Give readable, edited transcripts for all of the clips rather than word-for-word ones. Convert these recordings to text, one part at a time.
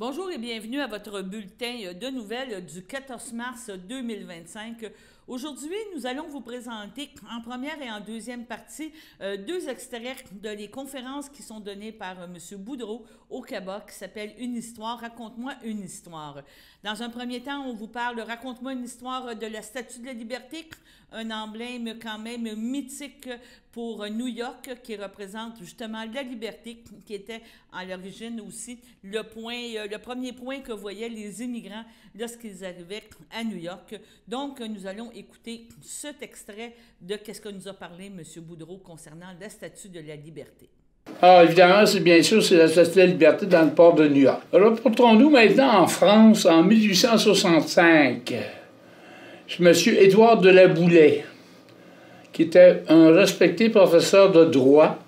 Bonjour et bienvenue à votre bulletin de nouvelles du 14 mars 2025. Aujourd'hui, nous allons vous présenter en première et en deuxième partie deux extraits de les conférences qui sont données par M. Boudreau au CABA qui s'appelle « Une histoire, raconte-moi une histoire ». Dans un premier temps, on vous parle « Raconte-moi une histoire de la Statue de la Liberté », un emblème quand même mythique pour New York qui représente justement la liberté, qui était à l'origine aussi le premier point que voyaient les immigrants lorsqu'ils arrivaient à New York. Donc, nous allons écouter cet extrait de qu'est-ce que nous a parlé M. Boudreau concernant la Statue de la Liberté. Alors, évidemment, c'est la Statue de la Liberté dans le port de New York. Alors, portons-nous maintenant en France, en 1865. C'est M. Édouard de La Boulaye, qui était un respecté professeur de droit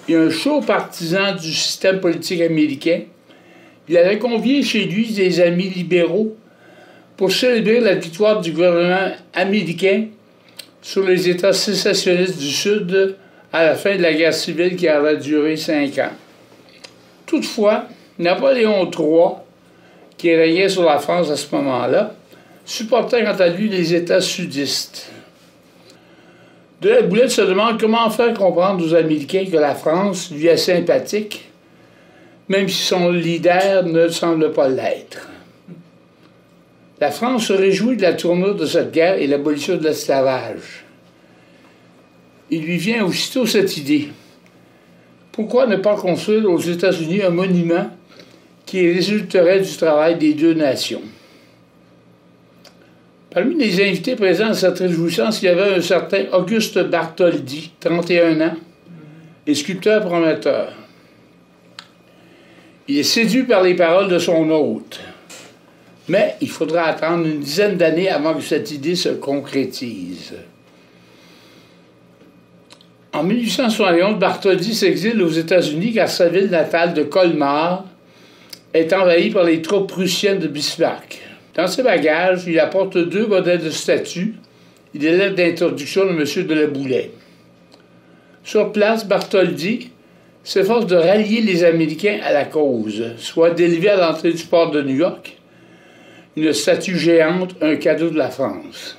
et un chaud partisan du système politique américain. Il avait convié chez lui des amis libéraux pour célébrer la victoire du gouvernement américain sur les États sécessionnistes du Sud à la fin de la guerre civile qui aurait duré 5 ans. Toutefois, Napoléon III, qui régnait sur la France à ce moment-là, supportait quant à lui les États sudistes. De La Boulaye se demande comment faire comprendre aux Américains que la France lui est sympathique, même si son leader ne semble pas l'être. La France se réjouit de la tournure de cette guerre et l'abolition de l'esclavage. Il lui vient aussitôt cette idée. Pourquoi ne pas construire aux États-Unis un monument qui résulterait du travail des deux nations? Parmi les invités présents à cette réjouissance, il y avait un certain Auguste Bartholdi, 31 ans, et sculpteur prometteur. Il est séduit par les paroles de son hôte. Mais il faudra attendre une dizaine d'années avant que cette idée se concrétise. En 1871, Bartholdi s'exile aux États-Unis car sa ville natale de Colmar est envahie par les troupes prussiennes de Bismarck. Dans ses bagages, il apporte 2 modèles de statues et des lettres d'introduction de M. de La Boulaye. Sur place, Bartholdi s'efforce de rallier les Américains à la cause, soit d'élever à l'entrée du port de New York une statue géante, un cadeau de la France.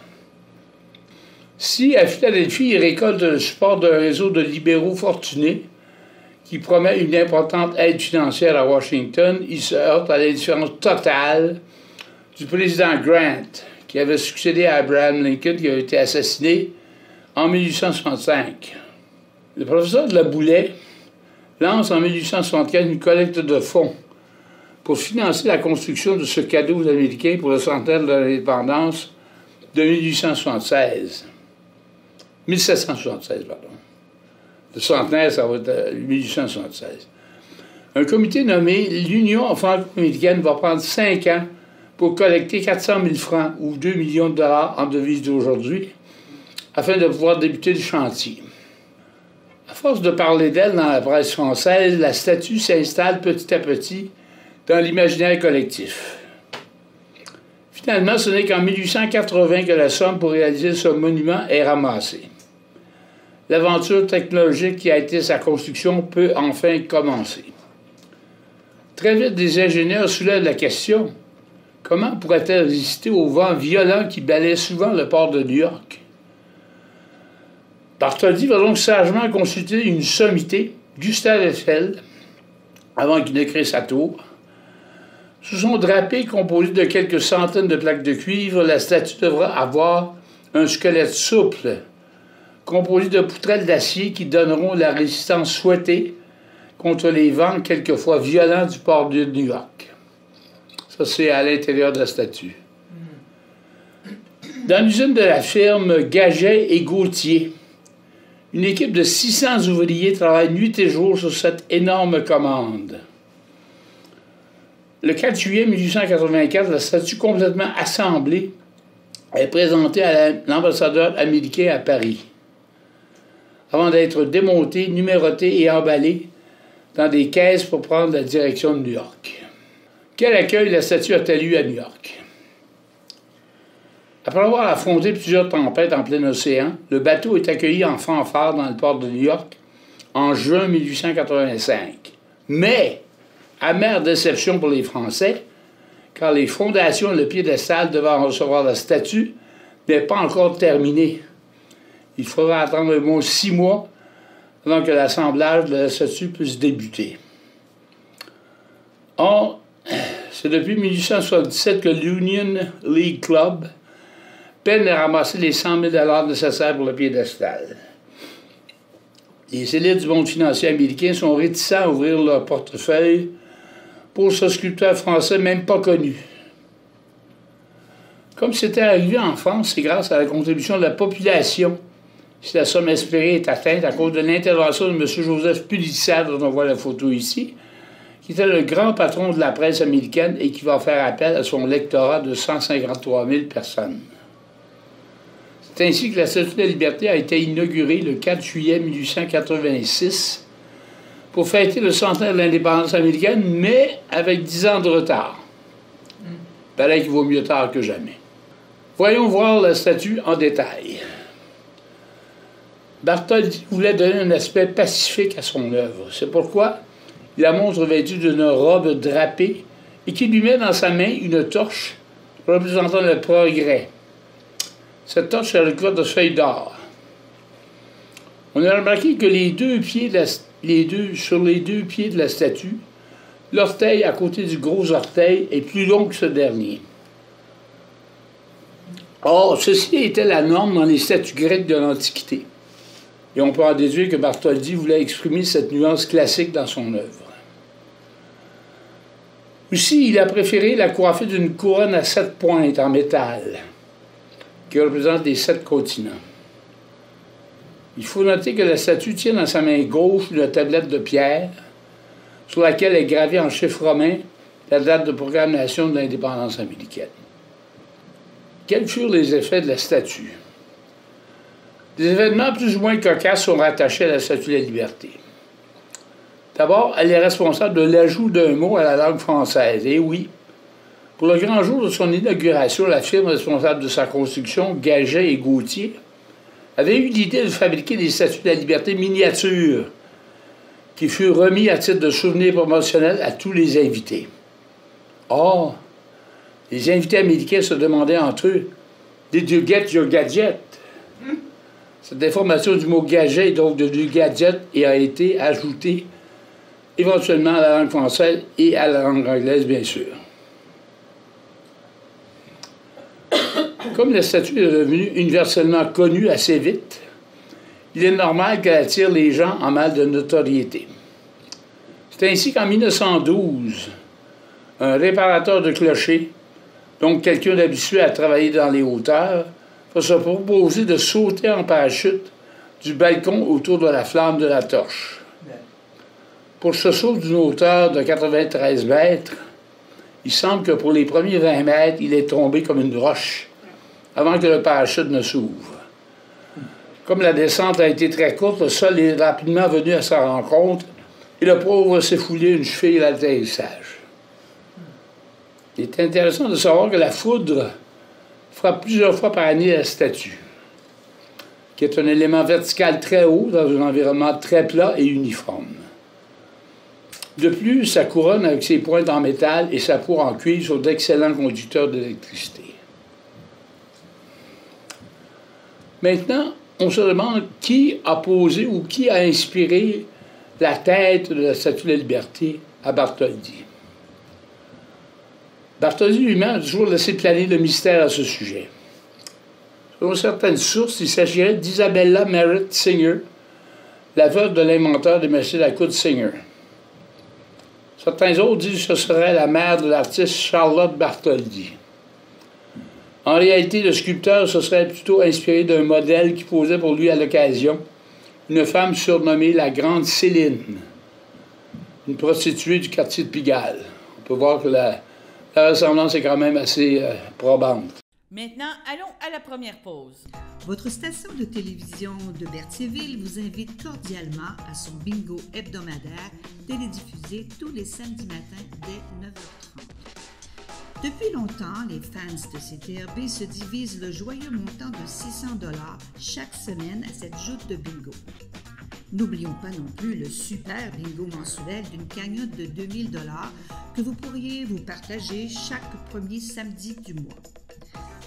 Si, à Philadelphie, il récolte le support d'un réseau de libéraux fortunés qui promet une importante aide financière à Washington, il se heurte à l'indifférence totale du président Grant, qui avait succédé à Abraham Lincoln, qui avait été assassiné en 1865. Le professeur de La Boulaye lance en 1864 une collecte de fonds pour financer la construction de ce cadeau aux Américains pour le centenaire de l'indépendance de 1776, pardon. Le centenaire, ça va être 1876. Un comité nommé l'Union franco-américaine va prendre 5 ans pour collecter 400 000 francs ou 2 millions de dollars en devises d'aujourd'hui afin de pouvoir débuter le chantier. À force de parler d'elle dans la presse française, la statue s'installe petit à petit dans l'imaginaire collectif. Finalement, ce n'est qu'en 1880 que la somme pour réaliser ce monument est ramassée. L'aventure technologique qui a été sa construction peut enfin commencer. Très vite, des ingénieurs soulèvent la question: comment pourrait-elle résister au vent violent qui balayait souvent le port de New York? Bartholdi va donc sagement consulter une sommité, Gustave Eiffel, avant qu'il ne crée sa tour. Sous son drapé composé de quelques centaines de plaques de cuivre, la statue devra avoir un squelette souple, composé de poutrelles d'acier qui donneront la résistance souhaitée contre les vents quelquefois violents du port de New York. Ça, c'est à l'intérieur de la statue. Dans l'usine de la firme Gaget et Gauthier, une équipe de 600 ouvriers travaille nuit et jour sur cette énorme commande. Le 4 juillet 1884, la statue complètement assemblée est présentée à l'ambassadeur américain à Paris, avant d'être démontée, numérotée et emballée dans des caisses pour prendre la direction de New York. Quel accueil la statue a-t-elle eu à New York? Après avoir affronté plusieurs tempêtes en plein océan, le bateau est accueilli en fanfare dans le port de New York en juin 1885. Mais Amère déception pour les Français, car les fondations et le piédestal devant recevoir la statue n'est pas encore terminé. Il faudra attendre au moins 6 mois avant que l'assemblage de la statue puisse débuter. Or, c'est depuis 1877 que l'Union League Club peine à ramasser les 100 000 $ nécessaires pour le piédestal. Les élites du monde financier américain sont réticents à ouvrir leur portefeuille pour ce sculpteur français même pas connu. Comme c'était arrivé en France, c'est grâce à la contribution de la population si la somme espérée est atteinte à cause de l'intervention de M. Joseph Pulitzer, dont on voit la photo ici, qui était le grand patron de la presse américaine et qui va faire appel à son lectorat de 153 000 personnes. C'est ainsi que la Statue de la Liberté a été inaugurée le 4 juillet 1886 pour fêter le centenaire de l'indépendance américaine, mais avec 10 ans de retard. Paraît qu'il vaut mieux tard que jamais. Voyons voir la statue en détail. Bartholdi voulait donner un aspect pacifique à son œuvre. C'est pourquoi il la montre vêtue d'une robe drapée et qu'il lui met dans sa main une torche représentant le progrès. Cette torche est recouverte de feuilles d'or. On a remarqué que sur les deux pieds de la statue, l'orteil à côté du gros orteil est plus long que ce dernier. Or, ceci était la norme dans les statues grecques de l'Antiquité. Et on peut en déduire que Bartholdi voulait exprimer cette nuance classique dans son œuvre. Aussi, il a préféré la coiffer d'une couronne à 7 pointes en métal, qui représente les 7 continents. Il faut noter que la statue tient dans sa main gauche une tablette de pierre, sur laquelle est gravée en chiffres romains la date de proclamation de l'indépendance américaine. Quels furent les effets de la statue? Des événements plus ou moins cocasses sont rattachés à la Statue de la Liberté. D'abord, elle est responsable de l'ajout d'un mot à la langue française. Et oui, pour le grand jour de son inauguration, la firme responsable de sa construction, Gaget et Gauthier, avait eu l'idée de fabriquer des statues de la Liberté miniatures qui furent remis à titre de souvenir promotionnel à tous les invités. Or, les invités américains se demandaient entre eux « Did you get your gadget? » Cette déformation du mot « gadget » et donc de « gadget » et a été ajoutée éventuellement à la langue française et à la langue anglaise, bien sûr. Comme la statue est devenue universellement connue assez vite, il est normal qu'elle attire les gens en mal de notoriété. C'est ainsi qu'en 1912, un réparateur de clochers, donc quelqu'un d'habitué à travailler dans les hauteurs, va se proposer de sauter en parachute du balcon autour de la flamme de la torche. Pour ce saut d'une hauteur de 93 mètres, il semble que pour les premiers 20 mètres, il est tombé comme une roche avant que le parachute ne s'ouvre. Comme la descente a été très courte, le sol est rapidement venu à sa rencontre et le pauvre s'est foulé une cheville à l'atterrissage. Il est intéressant de savoir que la foudre frappe plusieurs fois par année la statue, qui est un élément vertical très haut dans un environnement très plat et uniforme. De plus, sa couronne avec ses pointes en métal et sa peau en cuivre sont d'excellents conducteurs d'électricité. Maintenant, on se demande qui a posé ou qui a inspiré la tête de la Statue de la Liberté à Bartholdi. Bartholdi lui-même a toujours laissé planer le mystère à ce sujet. Selon certaines sources, il s'agirait d'Isabella Merritt Singer, la veuve de l'inventeur des machines à coudre Singer. Certains autres disent que ce serait la mère de l'artiste Charlotte Bartholdi. En réalité, le sculpteur se serait plutôt inspiré d'un modèle qui posait pour lui à l'occasion, une femme surnommée la Grande Céline, une prostituée du quartier de Pigalle. On peut voir que la ressemblance est quand même assez probante. Maintenant, allons à la première pause. Votre station de télévision de Berthierville vous invite cordialement à son bingo hebdomadaire télédiffusé tous les samedis matins dès 9h30. Depuis longtemps, les fans de CTRB se divisent le joyeux montant de 600 $ chaque semaine à cette joute de bingo. N'oublions pas non plus le super bingo mensuel d'une cagnotte de 2000 $ que vous pourriez vous partager chaque premier samedi du mois.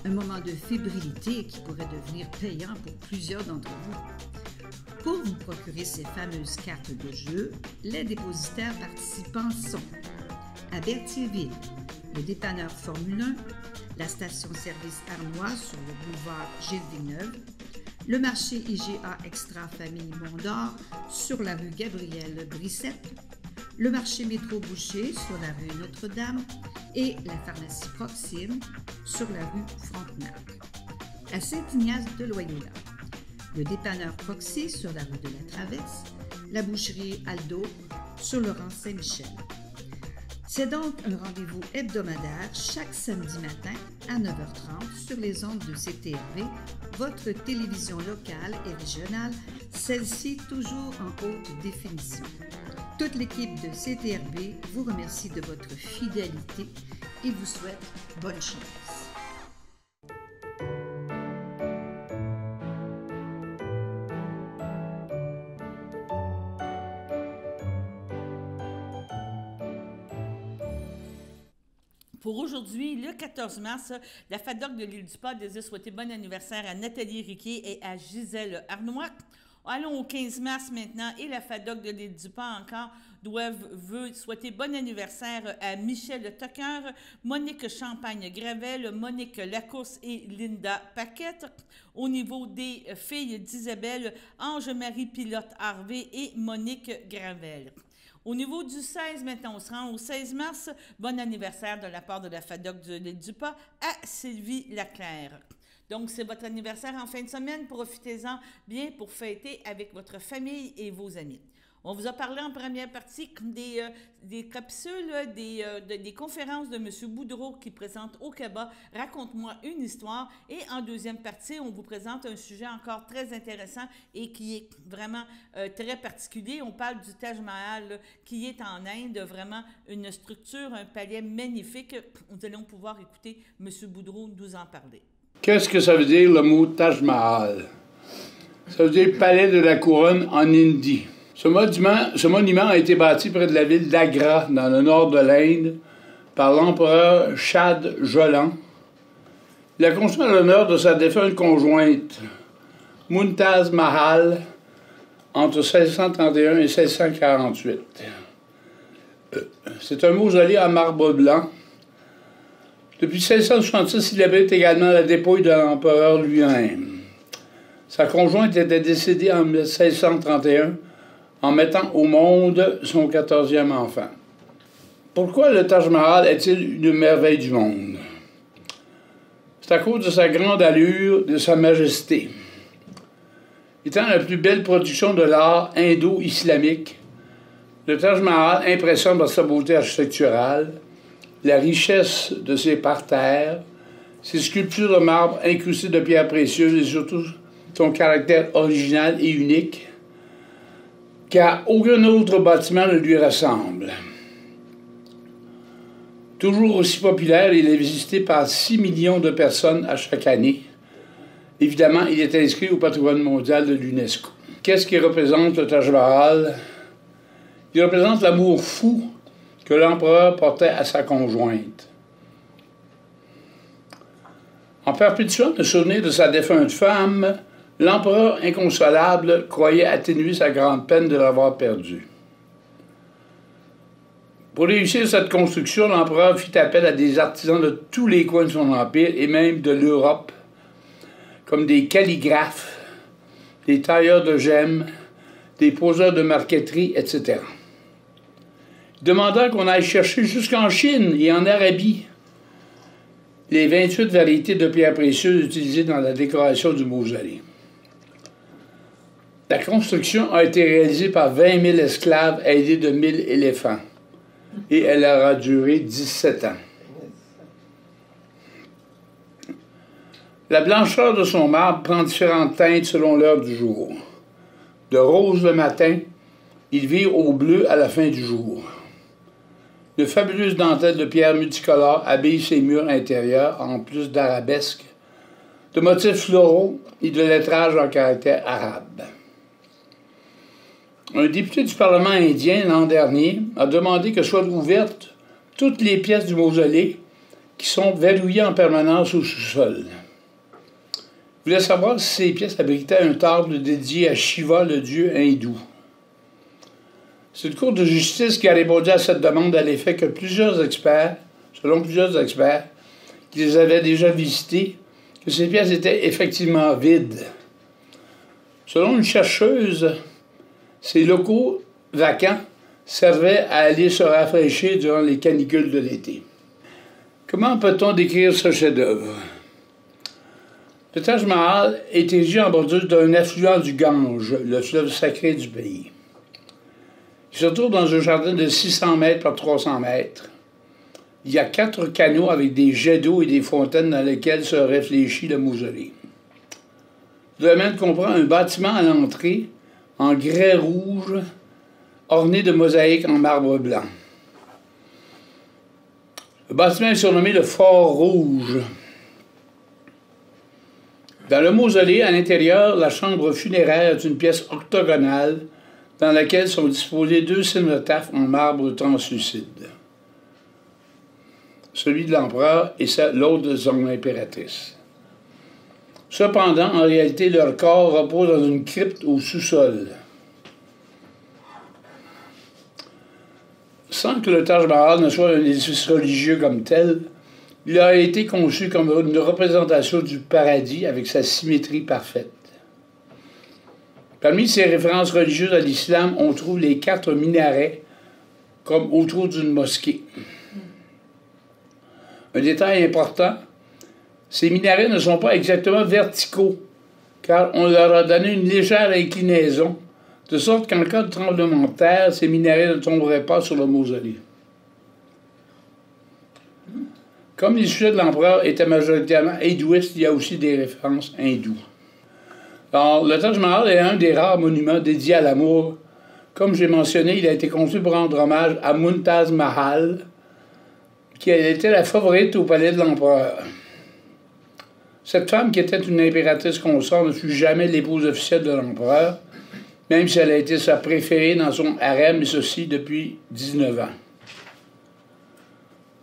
Un moment de fébrilité qui pourrait devenir payant pour plusieurs d'entre vous. Pour vous procurer ces fameuses cartes de jeu, les dépositaires participants sont à Berthierville, le dépanneur Formule 1, la station-service Arnois sur le boulevard Gilles Villeneuve, le marché IGA Extra Famille Mont-d'Or sur la rue Gabrielle Brissette, le marché Métro Boucher sur la rue Notre-Dame et la pharmacie Proxime sur la rue Frontenac. À Saint-Ignace de Loyola, le dépanneur Proxy sur la rue de la Traverse, la boucherie Aldo sur le rang Saint-Michel. C'est donc un rendez-vous hebdomadaire chaque samedi matin à 9h30 sur les ondes de CTRV, votre télévision locale et régionale, celle-ci toujours en haute définition. Toute l'équipe de CTRB vous remercie de votre fidélité et vous souhaite bonne chance. Pour aujourd'hui, le 14 mars, la FADOC de l'Île-du-Pas désire souhaiter bon anniversaire à Nathalie Riquet et à Gisèle Arnois. Allons au 15 mars maintenant et la FADOC de l'Île-du-Pas encore veut souhaiter bon anniversaire à Michel Tucker, Monique Champagne-Gravel, Monique Lacourse et Linda Paquette. Au niveau des filles d'Isabelle, Ange-Marie Pilote-Harvey et Monique Gravel. Au niveau du 16, maintenant, on se rend au 16 mars. Bon anniversaire de la part de la FADOC de l'Île-du-Pas à Sylvie Laclaire. Donc, c'est votre anniversaire en fin de semaine. Profitez-en bien pour fêter avec votre famille et vos amis. On vous a parlé en première partie des capsules, des conférences de M. Boudreau qui présente au CABA « Raconte-moi une histoire ». Et en deuxième partie, on vous présente un sujet encore très intéressant et qui est vraiment très particulier. On parle du Taj Mahal qui est en Inde, vraiment une structure, un palais magnifique. Nous allons pouvoir écouter M. Boudreau nous en parler. Qu'est-ce que ça veut dire le mot Taj Mahal? Ça veut dire palais de la couronne en hindi. Ce monument a été bâti près de la ville d'Agra, dans le nord de l'Inde, par l'empereur Shad Jalan. Il a construit en l'honneur de sa défunte conjointe, Mumtaz Mahal, entre 1631 et 1648. C'est un mausolée en marbre blanc. Depuis 1666, il abrite également la dépouille de l'empereur lui-même. Sa conjointe était décédée en 1631 en mettant au monde son 14e enfant. Pourquoi le Taj Mahal est-il une merveille du monde? C'est à cause de sa grande allure, de sa majesté. Étant la plus belle production de l'art indo-islamique, le Taj Mahal impressionne par sa beauté architecturale, la richesse de ses parterres, ses sculptures de marbre incrustées de pierres précieuses et surtout son caractère original et unique, car aucun autre bâtiment ne lui ressemble. Toujours aussi populaire, il est visité par 6 millions de personnes à chaque année. Évidemment, il est inscrit au patrimoine mondial de l'UNESCO. Qu'est-ce qui représente le Taj Mahal? Il représente l'amour fou que l'empereur portait à sa conjointe. En perpétuant le souvenir de sa défunte femme, l'empereur inconsolable croyait atténuer sa grande peine de l'avoir perdue. Pour réussir cette construction, l'empereur fit appel à des artisans de tous les coins de son empire et même de l'Europe, comme des calligraphes, des tailleurs de gemmes, des poseurs de marqueterie, etc. Il demanda qu'on aille chercher jusqu'en Chine et en Arabie les 28 variétés de pierres précieuses utilisées dans la décoration du mausolée. La construction a été réalisée par 20 000 esclaves aidés de 1000 éléphants et elle aura duré 17 ans. La blancheur de son marbre prend différentes teintes selon l'heure du jour. De rose le matin, il vire au bleu à la fin du jour. De fabuleuses dentelles de pierre multicolores habillent ses murs intérieurs, en plus d'arabesques, de motifs floraux et de lettrage en caractère arabe. Un député du Parlement indien, l'an dernier, a demandé que soient ouvertes toutes les pièces du mausolée qui sont verrouillées en permanence au sous-sol. Il voulait savoir si ces pièces abritaient un temple dédié à Shiva, le dieu hindou. C'est une cour de justice qui a répondu à cette demande à l'effet que selon plusieurs experts, qui les avaient déjà visités, que ces pièces étaient effectivement vides. Selon une chercheuse, ces locaux vacants servaient à aller se rafraîchir durant les canicules de l'été. Comment peut-on décrire ce chef-d'œuvre? Le Taj Mahal est érigé en bordure d'un affluent du Gange, le fleuve sacré du pays. Il se trouve dans un jardin de 600 mètres par 300 mètres. Il y a 4 canaux avec des jets d'eau et des fontaines dans lesquelles se réfléchit le mausolée. Le domaine comprend un bâtiment à l'entrée en grès rouge orné de mosaïques en marbre blanc. Le bâtiment est surnommé le Fort Rouge. Dans le mausolée, à l'intérieur, la chambre funéraire est une pièce octogonale dans laquelle sont disposés 2 cénotaphes en marbre translucide. Celui de l'empereur et l'autre de son impératrice. Cependant, en réalité, leur corps repose dans une crypte au sous-sol. Sans que le Taj Mahal ne soit un édifice religieux comme tel, il a été conçu comme une représentation du paradis avec sa symétrie parfaite. Parmi ces références religieuses à l'islam, on trouve les 4 minarets comme autour d'une mosquée. Un détail important, ces minarets ne sont pas exactement verticaux, car on leur a donné une légère inclinaison, de sorte qu'en cas de tremblement de terre, ces minarets ne tomberaient pas sur le mausolée. Comme les sujets de l'empereur étaient majoritairement hindouistes, il y a aussi des références hindoues. Alors, le Taj Mahal est un des rares monuments dédiés à l'amour. Comme j'ai mentionné, il a été conçu pour rendre hommage à Mumtaz Mahal, qui était la favorite au palais de l'empereur. Cette femme, qui était une impératrice consort, ne fut jamais l'épouse officielle de l'empereur, même si elle a été sa préférée dans son harem, et ceci depuis 19 ans.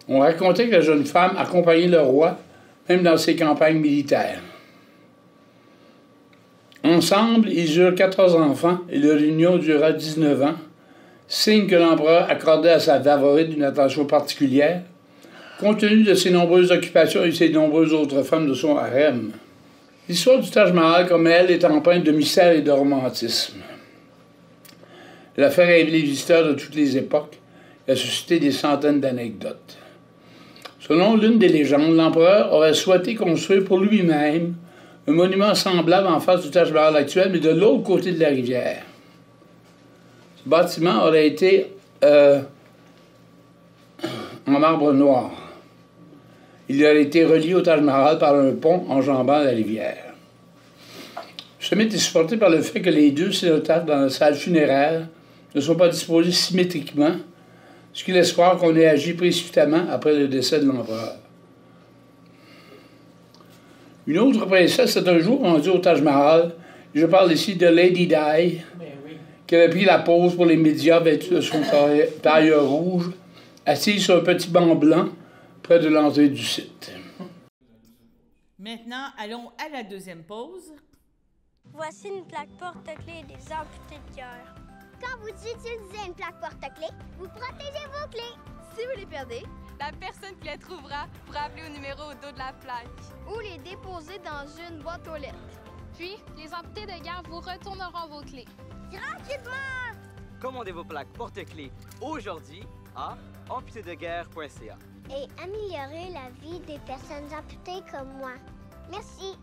On racontait que la jeune femme accompagnait le roi, même dans ses campagnes militaires. Ensemble, ils eurent 14 enfants et leur union dura 19 ans, signe que l'empereur accordait à sa favorite une attention particulière, compte tenu de ses nombreuses occupations et ses nombreuses autres femmes de son harem. L'histoire du Taj Mahal, comme elle, est empreinte de mystère et de romantisme. Elle a fait rêver les visiteurs de toutes les époques et a suscité des centaines d'anecdotes. Selon l'une des légendes, l'empereur aurait souhaité construire pour lui-même un monument semblable en face du Taj Mahal actuel, mais de l'autre côté de la rivière. Ce bâtiment aurait été en marbre noir. Il aurait été relié au Taj Mahal par un pont enjambant la rivière. Ce mythe est supporté par le fait que les 2 cénotaphes dans la salle funéraire ne sont pas disposés symétriquement, ce qui laisse croire qu'on ait agi précipitamment après le décès de l'empereur. Une autre princesse s'est un jour rendue au Taj Mahal. Je parle ici de Lady Di, qui avait pris la pose pour les médias vêtue de son tailleur rouge, assise sur un petit banc blanc près de l'entrée du site. Maintenant, allons à la deuxième pause. Voici une plaque porte-clés des amputés de cœur. Quand vous utilisez une plaque porte-clés, vous protégez vos clés. Si vous les perdez, la personne qui les trouvera pourra appeler au numéro au dos de la plaque. Ou les déposer dans une boîte aux lettres. Puis, les amputés de guerre vous retourneront vos clés. Gratuitement! Commandez vos plaques porte-clés aujourd'hui à amputédeguerre.ca. Et améliorer la vie des personnes amputées comme moi. Merci.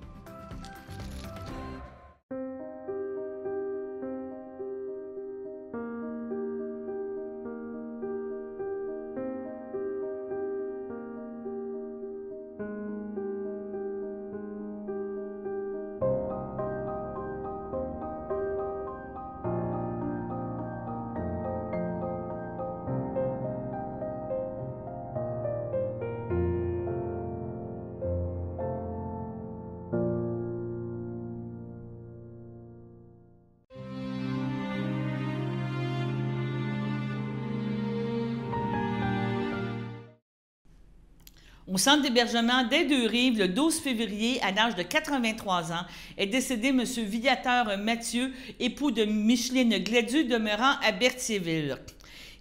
Au centre d'hébergement des Deux-Rives, le 12 février, à l'âge de 83 ans, est décédé M. Viateur Mathieu, époux de Micheline Gladu, demeurant à Berthierville.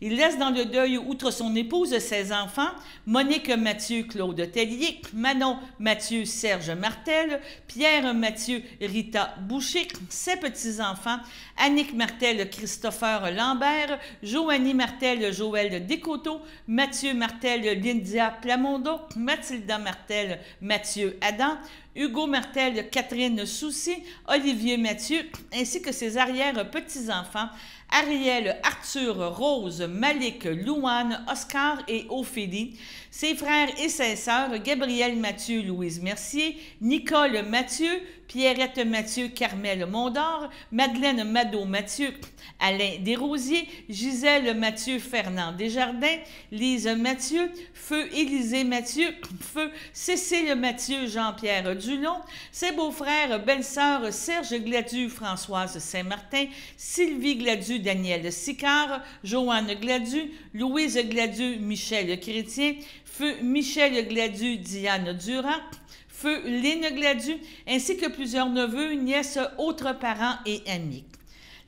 Il laisse dans le deuil, outre son épouse, ses enfants, Monique Mathieu, Claude Tellier, Manon Mathieu, Serge Martel, Pierre Mathieu, Rita Boucher, ses petits-enfants, Annick Martel, Christopher Lambert, Joanie Martel, Joël Descoteaux, Mathieu Martel, Lyndia Plamondon, Mathilda Martel, Mathieu Adam, Hugo Martel, Catherine Soucy, Olivier Mathieu, ainsi que ses arrière-petits-enfants, Ariel, Arthur, Rose, Malik, Louane, Oscar et Ophélie, ses frères et ses sœurs, Gabriel Mathieu, Louise Mercier, Nicole Mathieu, Pierrette Mathieu, Carmel Mondor, Madeleine Mado-Mathieu, Alain Desrosiers, Gisèle Mathieu, Fernand Desjardins, Lise Mathieu, Feu Élisée Mathieu, Feu Cécile Mathieu, Jean-Pierre Dulon, ses beaux-frères, belles-sœurs Serge Gladu, Françoise Saint-Martin, Sylvie Gladu, Daniel Sicard, Joanne Gladu, Louise Gladu, Michel Chrétien, Feu Michel Gladu, Diane Durand, Feu Lynne Gladu, ainsi que plusieurs neveux, nièces, autres parents et amis.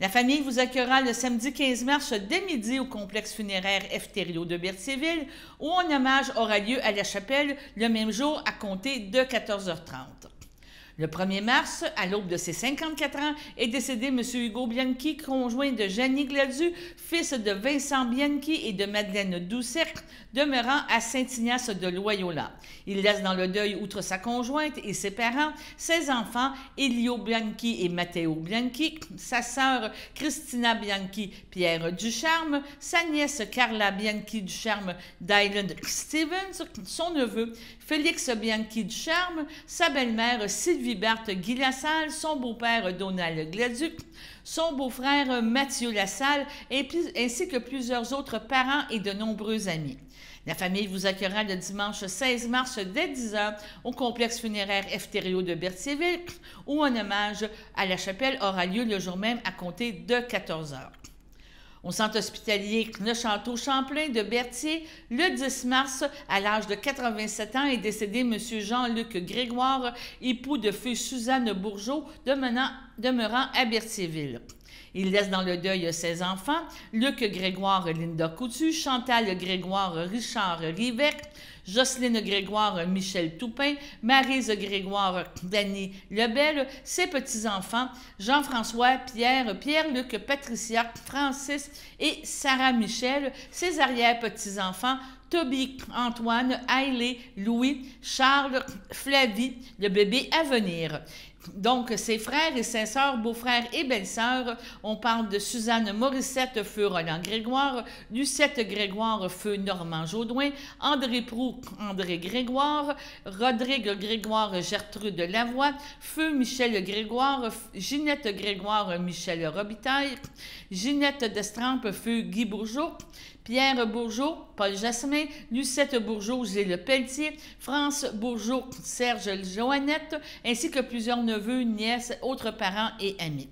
La famille vous accueillera le samedi 15 mars dès midi au complexe funéraire Efterio de Berthierville, où un hommage aura lieu à la chapelle le même jour à compter de 14h30. Le 1er mars, à l'aube de ses 54 ans, est décédé M. Hugo Bianchi, conjoint de Jeannie Gladu, fils de Vincent Bianchi et de Madeleine Doucet, demeurant à Saint-Ignace de Loyola. Il laisse dans le deuil, outre sa conjointe et ses parents, ses enfants, Elio Bianchi et Matteo Bianchi, sa sœur Christina Bianchi, Pierre Ducharme, sa nièce Carla Bianchi Ducharme, Dylan Stevens, son neveu Félix Bianchi Ducharme, sa belle-mère Sylvie Berthe Guy Lassalle, son beau-père Donald Gladu, son beau-frère Mathieu Lassalle, ainsi que plusieurs autres parents et de nombreux amis. La famille vous accueillera le dimanche 16 mars dès 10h au complexe funéraire Efterio de Berthierville, où un hommage à la chapelle aura lieu le jour même à compter de 14h. Au centre hospitalier Le Château Champlain de Berthier, le 10 mars, à l'âge de 87 ans, est décédé M. Jean-Luc Grégoire, époux de feu Suzanne Bourgeot, demeurant à Berthierville. Il laisse dans le deuil ses enfants, Luc Grégoire, Linda Coutu, Chantal Grégoire, Richard Rivec, Jocelyne Grégoire, Michel Toupin, Maryse Grégoire, Dany Lebel, ses petits-enfants, Jean-François, Pierre, Pierre-Luc, Patricia, Francis et Sarah Michel, ses arrière-petits-enfants, Toby, Antoine, Hailey, Louis, Charles, Flavie, le bébé à venir. Donc, ses frères et ses sœurs, beaux-frères et belles-sœurs, on parle de Suzanne Morissette, feu Roland Grégoire, Lucette Grégoire, feu Normand Jaudoin, André Proux, André Grégoire, Rodrigue Grégoire, Gertrude Lavoie, feu Michel Grégoire, Ginette Grégoire, Michel Robitaille, Ginette Destrempe, feu Guy Bourgeot, Pierre Bourgeot, Paul Jasmin, Lucette Bourgeot, Gilles Pelletier, France Bourgeot, Serge Joannette, ainsi que plusieurs neveux, nièces, autres parents et amis.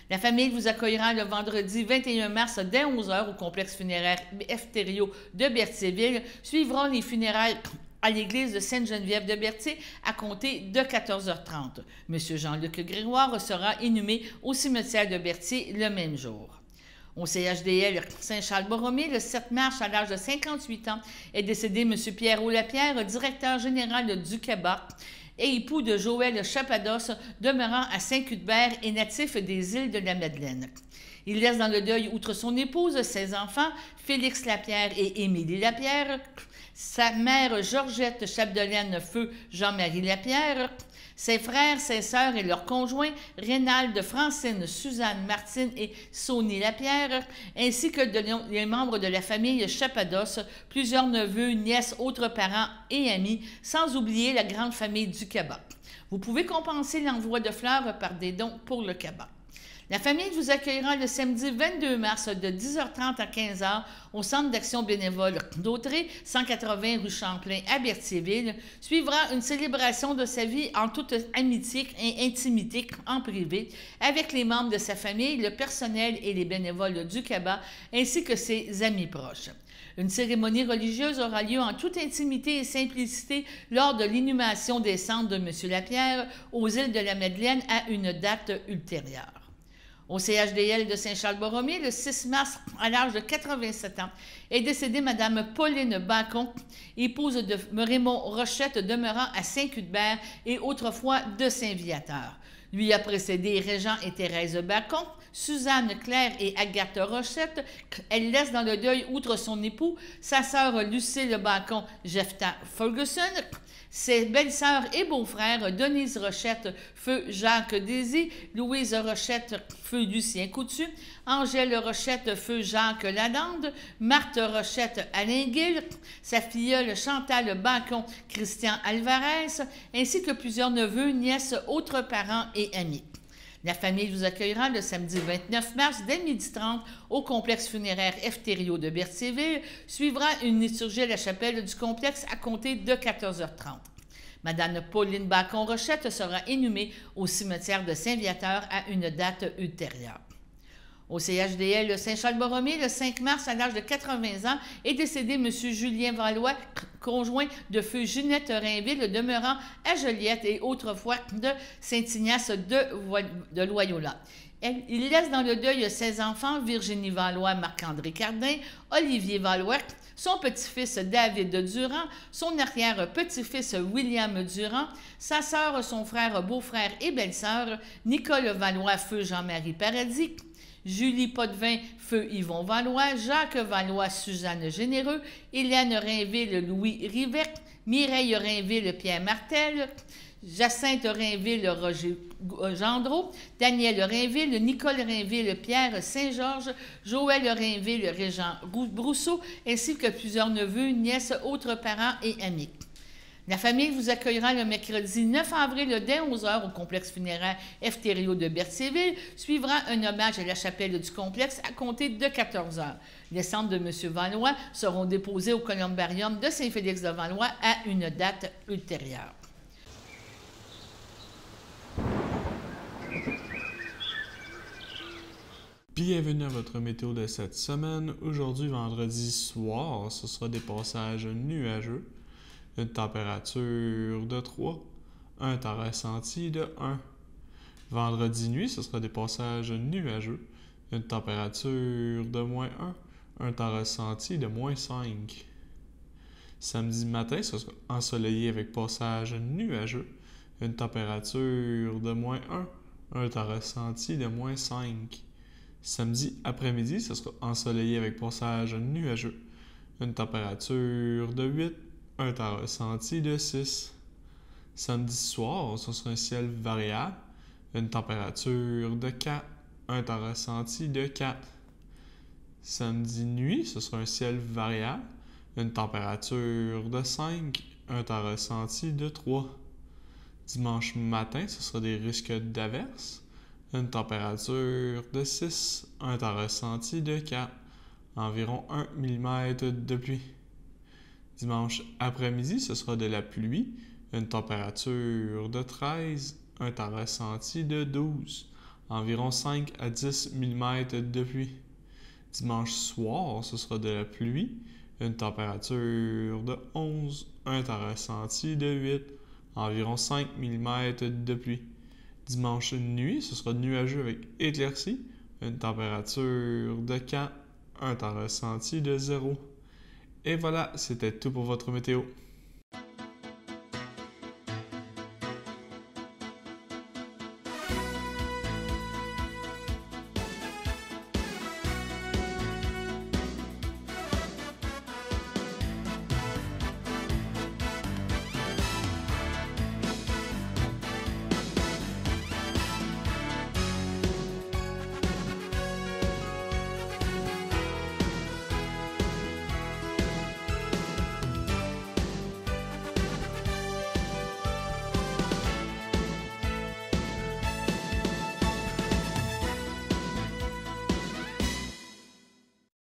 La famille vous accueillera le vendredi 21 mars dès 11h au complexe funéraire Efterio de Berthierville. Suivront les funérailles à l'église de Sainte-Geneviève de Berthier à compter de 14h30. M. Jean-Luc Grégoire sera inhumé au cimetière de Berthier le même jour. Au CHDL Saint-Charles-Borromée, le 7 mars, à l'âge de 58 ans, est décédé M. Pierrot Lapierre, directeur général du CABA et époux de Joël Chapados, demeurant à Saint-Cuthbert et natif des îles de la Madeleine. Il laisse dans le deuil, outre son épouse, ses enfants, Félix Lapierre et Émilie Lapierre, sa mère Georgette Chapdelaine, feu Jean-Marie Lapierre, ses frères, ses sœurs et leurs conjoints, Rénald, Francine, Suzanne, Martine et Sonie Lapierre, ainsi que les membres de la famille Chapados, plusieurs neveux, nièces, autres parents et amis, sans oublier la grande famille du CABA. Vous pouvez compenser l'envoi de fleurs par des dons pour le CABA. La famille vous accueillera le samedi 22 mars de 10h30 à 15h au Centre d'action bénévole d'Autrey, 180 rue Champlain à Berthierville. Suivra une célébration de sa vie en toute amitié et intimité en privé avec les membres de sa famille, le personnel et les bénévoles du CABA ainsi que ses amis proches. Une cérémonie religieuse aura lieu en toute intimité et simplicité lors de l'inhumation des cendres de M. Lapierre aux îles de la Madeleine à une date ultérieure. Au CHDL de Saint-Charles-Borromée, le 6 mars, à l'âge de 87 ans, est décédée Mme Pauline Bacon, épouse de Raymond Rochette, demeurant à Saint-Cuthbert et autrefois de Saint-Viateur. Lui a précédé Régent et Thérèse Bacon, Suzanne, Claire et Agathe Rochette. Elle laisse dans le deuil, outre son époux, sa sœur Lucille Bacon, Jephta Ferguson, ses belles-sœurs et beaux-frères, Denise Rochette, feu Jacques Désy, Louise Rochette, feu Lucien Coutu, Angèle Rochette, feu Jacques Lalande, Marthe Rochette, Alain Guil, sa filleule Chantal Bacon, Christian Alvarez, ainsi que plusieurs neveux, nièces, autres parents et amis. La famille vous accueillera le samedi 29 mars dès 12h30 au complexe funéraire Eftério de Berthierville. Suivra une liturgie à la chapelle du complexe à compter de 14h30. Madame Pauline Bacon-Rochette sera inhumée au cimetière de Saint-Viateur à une date ultérieure. Au CHDL Saint-Charles-Borromée, le 5 mars, à l'âge de 80 ans, est décédé M. Julien Valois, conjoint de feu Ginette Rainville, demeurant à Joliette et autrefois de Saint-Ignace de Loyola. Il laisse dans le deuil ses enfants, Virginie Valois, Marc-André Cardin, Olivier Valois, son petit-fils David Durand, son arrière-petit-fils William Durand, sa sœur, son frère, beau-frère et belle-sœur, Nicole Valois, feu Jean-Marie Paradis, Julie Potvin, feu Yvon Valois, Jacques Valois, Suzanne Généreux, Hélène Rainville, Louis Rivette, Mireille Rainville, Pierre Martel, Jacinthe Rainville, Roger Gendreau, Daniel Rainville, Nicole Rainville, Pierre Saint-Georges, Joël Rainville, Régent Brousseau, ainsi que plusieurs neveux, nièces, autres parents et amis. La famille vous accueillera le mercredi 9 avril dès 11h au complexe funéraire Eftério de Berthierville. Suivra un hommage à la chapelle du complexe à compter de 14h. Les cendres de M. Valois seront déposées au columbarium de Saint-Félix-de-Valois à une date ultérieure. Bienvenue à votre météo de cette semaine. Aujourd'hui, vendredi soir, ce sera des passages nuageux. Une température de 3, un temps ressenti de 1. Vendredi nuit, ce sera des passages nuageux. Une température de moins 1, un temps ressenti de moins 5. Samedi matin, ce sera ensoleillé avec passage nuageux. Une température de moins 1, un temps ressenti de moins 5. Samedi après-midi, ce sera ensoleillé avec passage nuageux. Une température de 8, un temps ressenti de 6. Samedi soir, ce sera un ciel variable, une température de 4, un temps ressenti de 4. Samedi nuit, ce sera un ciel variable, une température de 5, un temps ressenti de 3. Dimanche matin, ce sera des risques d'averses, une température de 6, un temps ressenti de 4, environ 1 mm de pluie. Dimanche après-midi, ce sera de la pluie, une température de 13, un temps ressenti de 12, environ 5 à 10 mm de pluie. Dimanche soir, ce sera de la pluie, une température de 11, un temps ressenti de 8, environ 5 mm de pluie. Dimanche nuit, ce sera nuageux avec éclaircies, une température de 4, un temps ressenti de 0. Et voilà, c'était tout pour votre météo.